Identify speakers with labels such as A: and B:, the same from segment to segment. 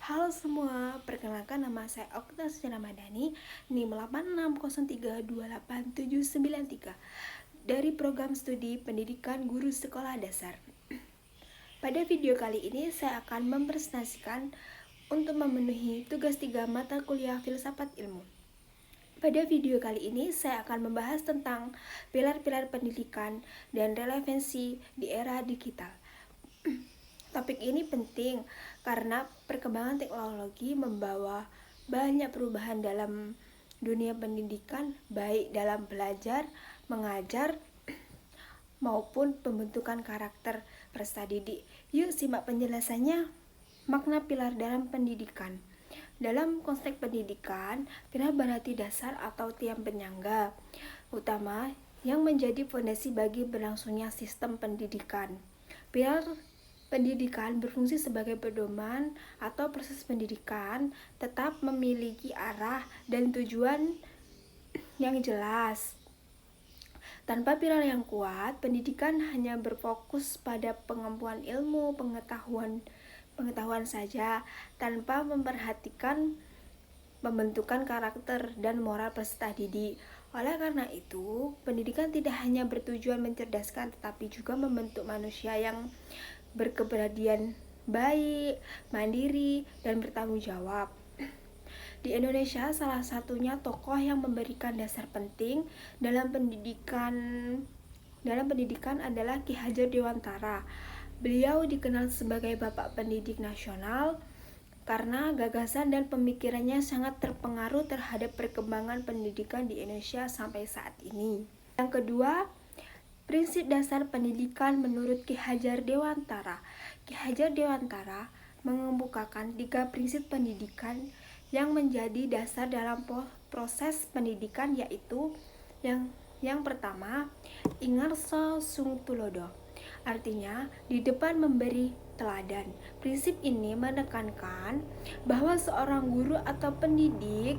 A: Halo semua, perkenalkan nama saya Okta Suci Ramadhani, NIM 8603287793 dari program studi pendidikan guru sekolah dasar. Pada video kali ini saya akan mempresentasikan untuk memenuhi tugas 3 mata kuliah filsafat ilmu. Pada video kali ini saya akan membahas tentang pilar-pilar pendidikan dan relevansi di era digital. Topik ini penting karena perkembangan teknologi membawa banyak perubahan dalam dunia pendidikan, baik dalam belajar, mengajar, maupun pembentukan karakter peserta didik. Yuk simak penjelasannya. Makna pilar dalam pendidikan. Dalam konteks pendidikan, pilar berarti dasar atau tiang penyangga utama yang menjadi fondasi bagi berlangsungnya sistem pendidikan. Pilar pendidikan berfungsi sebagai pedoman atau proses pendidikan tetap memiliki arah dan tujuan yang jelas. Tanpa pilar yang kuat, pendidikan hanya berfokus pada pengembangan ilmu, pengetahuan saja tanpa memperhatikan pembentukan karakter dan moral peserta didik. Oleh karena itu, pendidikan tidak hanya bertujuan mencerdaskan tetapi juga membentuk manusia yang berkepribadian baik, mandiri, dan bertanggung jawab. Di Indonesia, salah satunya tokoh yang memberikan dasar penting dalam pendidikan adalah Ki Hajar Dewantara. Beliau dikenal sebagai Bapak Pendidik Nasional karena gagasan dan pemikirannya sangat terpengaruh terhadap perkembangan pendidikan di Indonesia sampai saat ini. Yang kedua, prinsip dasar pendidikan menurut Ki Hajar Dewantara. Ki Hajar Dewantara mengemukakan 3 prinsip pendidikan yang menjadi dasar dalam proses pendidikan, yaitu yang pertama, ingarso sung tulodo. Artinya, di depan memberi teladan. Prinsip ini menekankan bahwa seorang guru atau pendidik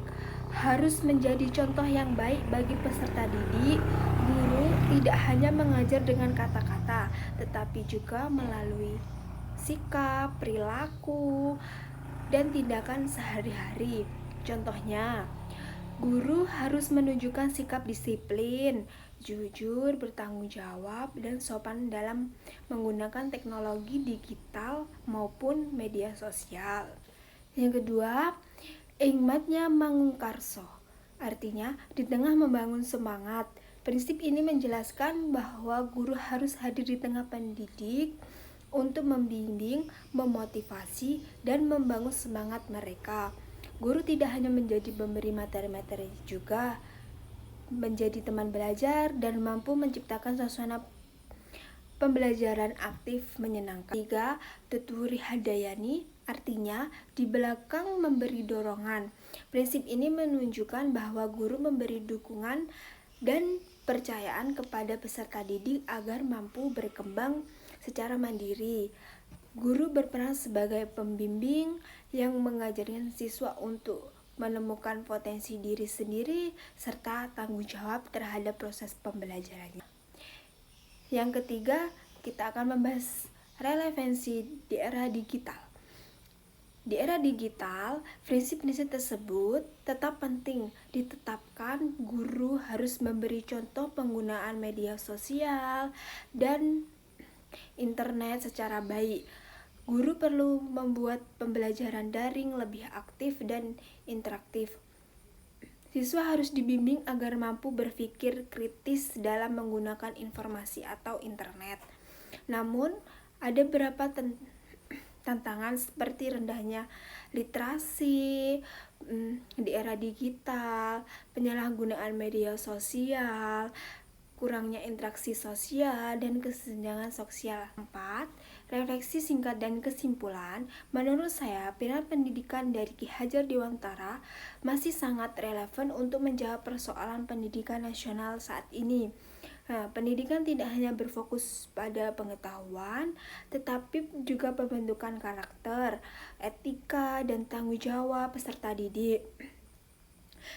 A: harus menjadi contoh yang baik bagi peserta didik. Guru tidak hanya mengajar dengan kata-kata, tetapi juga melalui sikap, perilaku, dan tindakan sehari-hari. Contohnya, guru harus menunjukkan sikap disiplin, jujur, bertanggung jawab, dan sopan dalam menggunakan teknologi digital maupun media sosial. Yang kedua, ingmatnya mangungkarso. Artinya, di tengah membangun semangat. Prinsip ini menjelaskan bahwa guru harus hadir di tengah pendidik untuk membimbing, memotivasi, dan membangun semangat mereka. Guru tidak hanya menjadi pemberi materi-materi, juga menjadi teman belajar dan mampu menciptakan suasana pembelajaran aktif menyenangkan. 3. Tuturi Hadayani, artinya di belakang memberi dorongan. Prinsip ini menunjukkan bahwa guru memberi dukungan dan percayaan kepada peserta didik agar mampu berkembang secara mandiri. Guru berperan sebagai pembimbing yang mengajarkan siswa untuk menemukan potensi diri sendiri serta tanggung jawab terhadap proses pembelajarannya. Yang ketiga, kita akan membahas relevansi di era digital. Di era digital, prinsip-prinsip tersebut tetap penting ditetapkan. Guru harus memberi contoh penggunaan media sosial dan internet secara baik. Guru perlu membuat pembelajaran daring lebih aktif dan interaktif. Siswa harus dibimbing agar mampu berpikir kritis dalam menggunakan informasi atau internet. Namun, ada beberapa tantangan seperti rendahnya literasi di era digital, penyalahgunaan media sosial, kurangnya interaksi sosial, dan kesenjangan sosial. 4. Refleksi singkat dan kesimpulan. Menurut saya, pilar pendidikan dari Ki Hajar Dewantara masih sangat relevan untuk menjawab persoalan pendidikan nasional saat ini. Pendidikan tidak hanya berfokus pada pengetahuan, tetapi juga pembentukan karakter, etika, dan tanggung jawab peserta didik.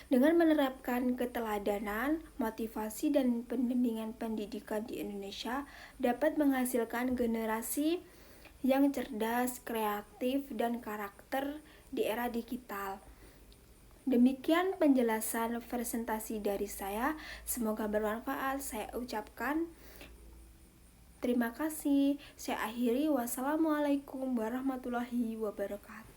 A: Dengan menerapkan keteladanan, motivasi, dan pendampingan pendidikan di Indonesia dapat menghasilkan generasi yang cerdas, kreatif, dan karakter di era digital. Demikian penjelasan presentasi dari saya. Semoga bermanfaat. Saya ucapkan terima kasih. Saya akhiri. Wassalamualaikum warahmatullahi wabarakatuh.